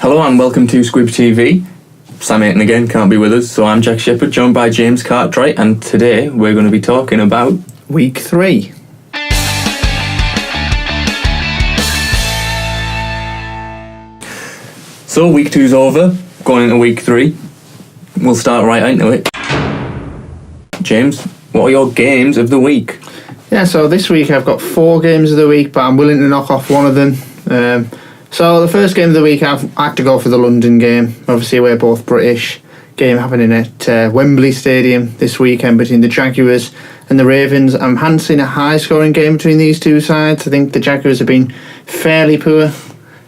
Hello and welcome to Squib TV. Sam Aiton again can't be with us, so I'm Jack Shepherd, joined by James Cartwright, and today we're going to be talking about Week 3. So Week 2's over, going into Week 3. We'll start right into it. James, what are your games of the week? Yeah, so this week I've got 4 games of the week, but I'm willing to knock off one of them. So the first game of the week I had to go for the London game. Obviously we're both British. Game happening at Wembley Stadium this weekend between the Jaguars and the Ravens. I'm fancying a high scoring game between these two sides. I think the Jaguars have been fairly poor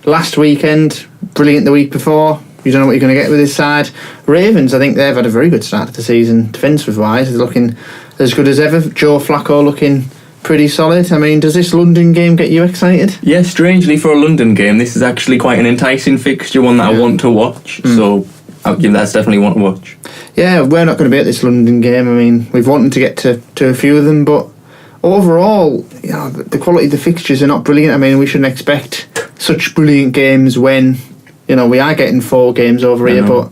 last weekend, brilliant the week before. You don't know what you're going to get with this side. Ravens, I think they've had a very good start to the season, defensive wise. They're looking as good as ever. Joe Flacco looking pretty solid. I mean, does this London game get you excited? Yeah, strangely for a London game, this is actually quite an enticing fixture, one that I want to watch. So that's definitely one to watch. Yeah, we're not going to be at this London game. I mean, we've wanted to get to a few of them, but overall, you know, the quality of the fixtures are not brilliant. I mean, we shouldn't expect such brilliant games when, you know, we are getting 4 games over here, but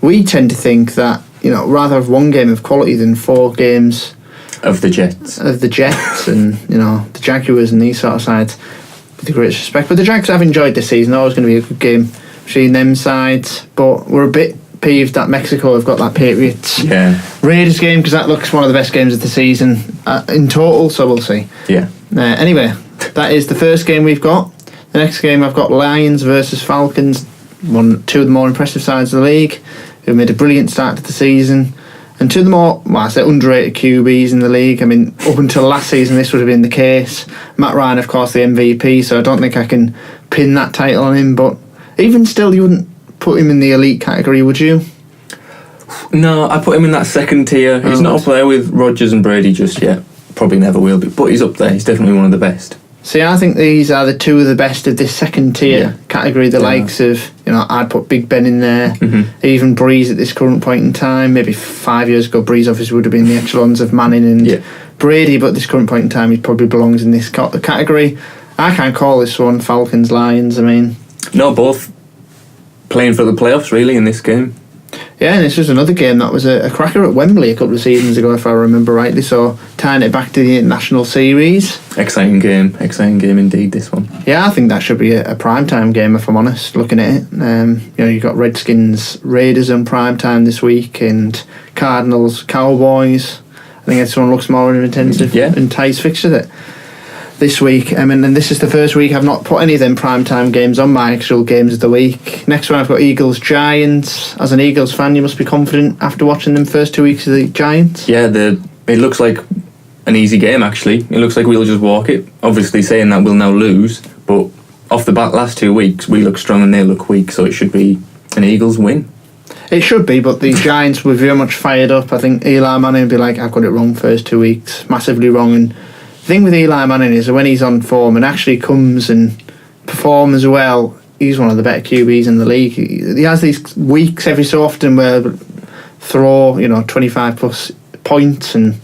we tend to think that, you know, rather have 1 game of quality than 4 games of the Jets and, you know, the Jaguars and these sort of sides, with the greatest respect. But the Jags have enjoyed this season. Always going to be a good game between them sides, but we're a bit peeved that Mexico have got that Patriots Raiders game, because that looks one of the best games of the season in total, so we'll see. Anyway, that is the first game we've got. The next game I've got Lions versus Falcons, two of the more impressive sides of the league, who made a brilliant start to the season, and two of the more, underrated QBs in the league. I mean, up until last season this would have been the case. Matt Ryan, of course, the MVP, so I don't think I can pin that title on him, but even still, you wouldn't put him in the elite category, would you? No, I put him in that second tier. He's not up there with Rodgers and Brady just yet. Probably never will be, but he's up there. He's definitely one of the best. See, I think these are the two of the best of this second tier category. The likes of, you know, I'd put Big Ben in there. Even Breeze at this current point in time. Maybe 5 years ago, Breeze obviously would have been the echelons of Manning and Brady, but at this current point in time, he probably belongs in this category. I can't call this one Falcons Lions. I mean, no, both playing for the playoffs really in this game. Yeah, and this was another game that was a cracker at Wembley a couple of seasons ago, if I remember rightly, so tying it back to the International Series. Exciting game indeed, this one. Yeah, I think that should be a primetime game, if I'm honest, looking at it. You know, you've got Redskins, Raiders on primetime this week, and Cardinals, Cowboys. I think this one looks more of an intensive and tight fixture this week. And this is the first week I've not put any of them primetime games on my actual games of the week. Next one I've got Eagles Giants. As an Eagles fan, you must be confident after watching them first 2 weeks of the Giants. Yeah, it looks like an easy game actually. It looks like we'll just walk it. Obviously saying that we'll now lose, but off the bat last 2 weeks we look strong and they look weak, so it should be an Eagles win. It should be, but the Giants were very much fired up. I think Eli Manning would be like, I've got it wrong first 2 weeks, massively wrong. And the thing with Eli Manning is that when he's on form and actually comes and performs well, he's one of the better QBs in the league. He has these weeks every so often where throw, 25 plus points, and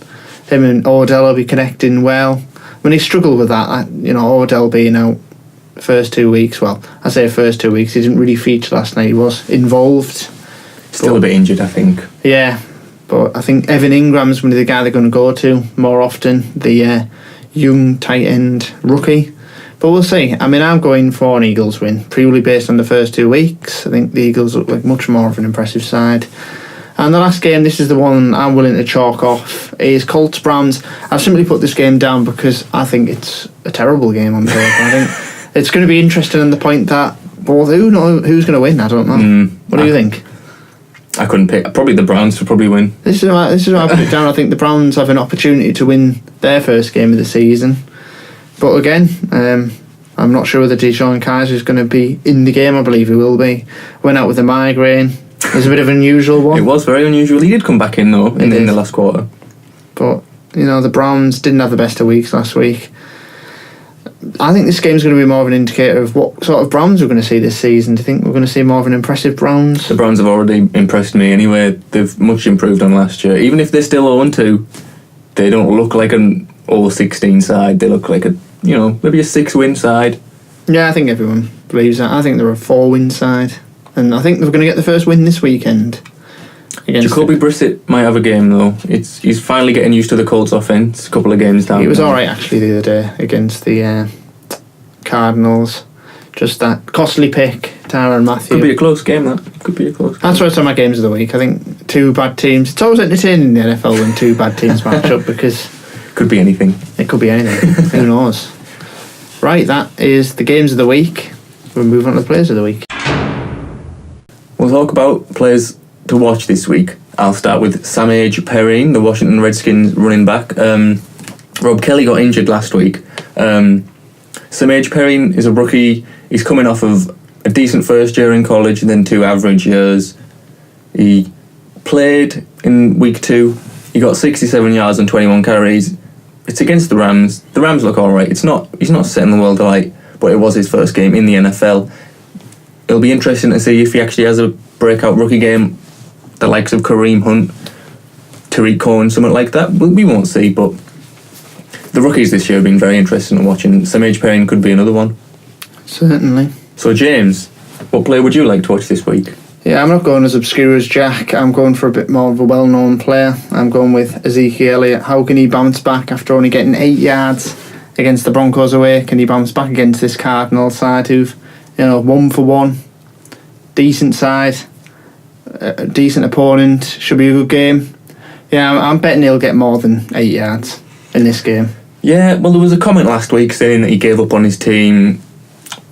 him and Odell will be connecting well. When he struggled with that, Odell being out first 2 weeks, well, I say first 2 weeks, he didn't really feature last night. He was involved. Still a bit injured, I think. Yeah, but I think Evan Ingram's going to be the guy they're going to go to more often, the young tight end rookie. But we'll see. I mean, I'm going for an Eagles win, purely based on the first 2 weeks. I think the Eagles look like much more of an impressive side. And the last game, this is the one I'm willing to chalk off, is Colts-Browns. I've simply put this game down because I think it's a terrible game on paper. I think it's going to be interesting on the point that, well, who's going to win? I don't know. What do you think? I couldn't pick. Probably the Browns would probably win. This is why I put it down. I think the Browns have an opportunity to win their first game of the season. But again, I'm not sure whether Deshaun Kaiser is going to be in the game. I believe he will be. Went out with a migraine. It was a bit of an unusual one. It was very unusual. He did come back in, though, in the last quarter. But, the Browns didn't have the best of weeks last week. I think this game's going to be more of an indicator of what sort of Browns we're going to see this season. Do you think we're going to see more of an impressive Browns? The Browns have already impressed me anyway. They've much improved on last year. Even if they're still 0-2, they don't look like an all-16 side. They look like maybe a 6-win side. Yeah, I think everyone believes that. I think they're a 4-win side. and I think they're going to get the first win this weekend. Jacoby Brissett might have a game though. He's finally getting used to the Colts offense. A couple of games down. He was all right actually the other day against the Cardinals. Just that costly pick, Tyrann Mathieu. Could be a close game. That's why it's on my games of the week. I think two bad teams. It's always entertaining in the NFL when two bad teams match up because could be anything. It could be anything. Who knows? Right, that is the games of the week. We'll move on to the players of the week. We'll talk about players to watch this week. I'll start with Samaje Perine, the Washington Redskins running back. Rob Kelly got injured last week. Samaje Perine is a rookie. He's coming off of a decent first year in college and then 2 average years. He played in week 2. He got 67 yards and 21 carries. It's against the Rams. The Rams look all right. He's not setting the world alight, but it was his first game in the NFL. It'll be interesting to see if he actually has a breakout rookie game, the likes of Kareem Hunt, Tariq Cohen, something like that. We won't see, but the rookies this year have been very interesting to watch, and Samaje Perine could be another one. Certainly. So, James, what player would you like to watch this week? Yeah, I'm not going as obscure as Jack. I'm going for a bit more of a well-known player. I'm going with Ezekiel Elliott. How can he bounce back after only getting 8 yards against the Broncos away? Can he bounce back against this Cardinals side who've, 1 for 1, decent side, a decent opponent, should be a good game. Yeah, I'm betting he'll get more than 8 yards in this game. Yeah, well, there was a comment last week saying that he gave up on his team.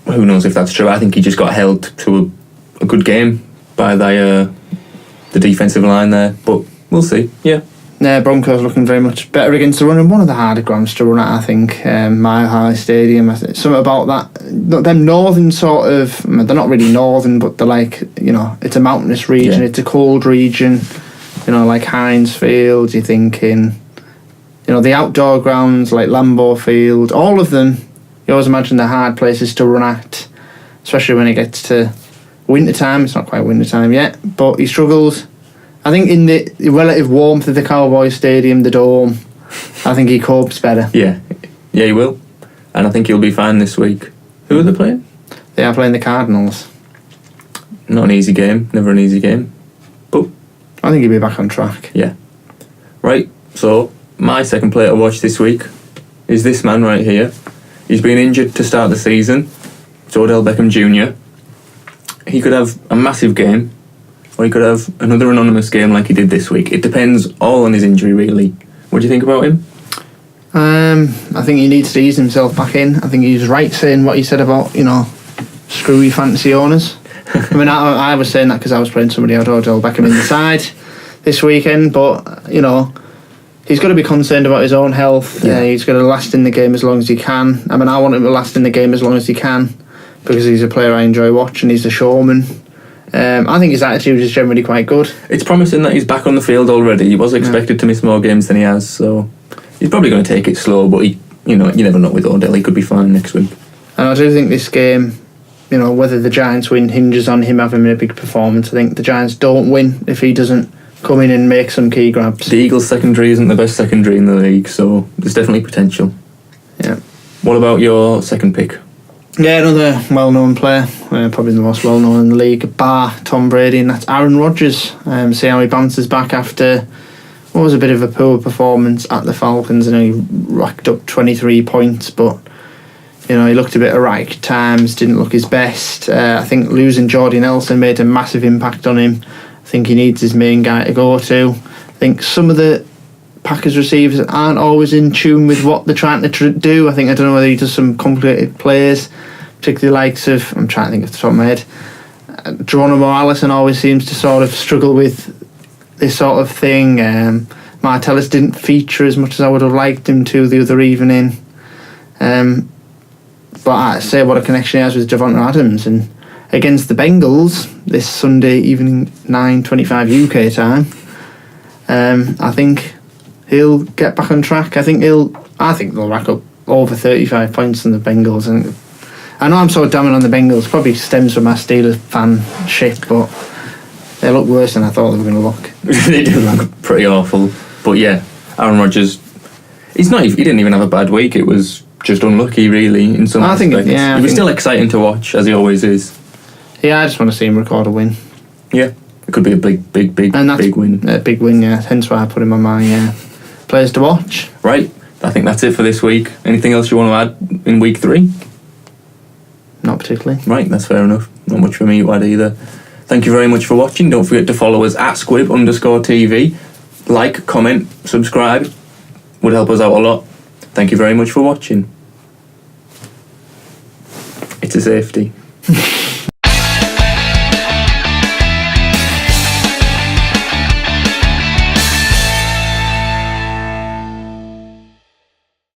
Who knows if that's true? I think he just got held to a good game by the defensive line there, but we'll see. Yeah. Broncos looking very much better against the run, and one of the harder grounds to run at, I think. Mile High Stadium. Something about that. Them northern sort of. They're not really northern, but they're like, it's a mountainous region. Yeah. It's a cold region. Like Heinz Field. You're thinking, the outdoor grounds like Lambeau Field. All of them. You always imagine they're hard places to run at, especially when it gets to winter time. It's not quite winter time yet, but he struggles. I think in the relative warmth of the Cowboys Stadium, the Dome, I think he copes better. Yeah, he will. And I think he'll be fine this week. Who are they playing? They are playing the Cardinals. Not an easy game, never an easy game. But I think he'll be back on track. Yeah. Right, so my second player to watch this week is this man right here. He's been injured to start the season. It's Odell Beckham Jr. He could have a massive game, or he could have another anonymous game like he did this week. It depends all on his injury, really. What do you think about him? I think he needs to ease himself back in. I think he was right saying what he said about, screw you fantasy owners. I was saying that because I was playing somebody out, Odell Beckham in the side this weekend, but, he's got to be concerned about his own health. Yeah. He's got to last in the game as long as he can. I want him to last in the game as long as he can because he's a player I enjoy watching. He's a showman. I think his attitude is generally quite good. It's promising that he's back on the field already. He was expected to miss more games than he has, so he's probably going to take it slow, but you never know with Odell. He could be fine next week. And I do think this game, whether the Giants win hinges on him having a big performance. I think the Giants don't win if he doesn't come in and make some key grabs. The Eagles secondary isn't the best secondary in the league, so there's definitely potential. Yeah. What about your second pick? Yeah, another well-known player, probably the most well-known in the league, bar Tom Brady, and that's Aaron Rodgers. See how he bounces back after what was a bit of a poor performance at the Falcons. He racked up 23 points, but he looked a bit erratic at times, didn't look his best. I think losing Jordy Nelson made a massive impact on him. I think he needs his main guy to go to. I think some of the Packers receivers aren't always in tune with what they're trying to do. I don't know whether he does some complicated plays, particularly likes of, I'm trying to think off the top of my head, Geronimo Allison always seems to sort of struggle with this sort of thing. Martellus didn't feature as much as I would have liked him to the other evening. But I say what a connection he has with Devonta Adams, and against the Bengals this Sunday evening, 9:25 UK time, I think he'll get back on track. I think they'll rack up over 35 points on the Bengals. And I know I'm so damning on the Bengals, probably stems from my Steelers fan shit, but they look worse than I thought they were going to look. They do look pretty awful. But yeah, Aaron Rodgers, he didn't even have a bad week. It was just unlucky, really, in some aspects. He was still exciting to watch, as he always is. Yeah, I just want to see him record a win. Yeah, it could be a big win. A big win, yeah. Hence why I put him on my players to watch. Right, I think that's it for this week. Anything else you want to add in week 3? Not particularly. Right, that's fair enough. Not much for me to add either. Thank you very much for watching. Don't forget to follow us at Squib_TV. Like, comment, subscribe. Would help us out a lot. Thank you very much for watching. It's a safety.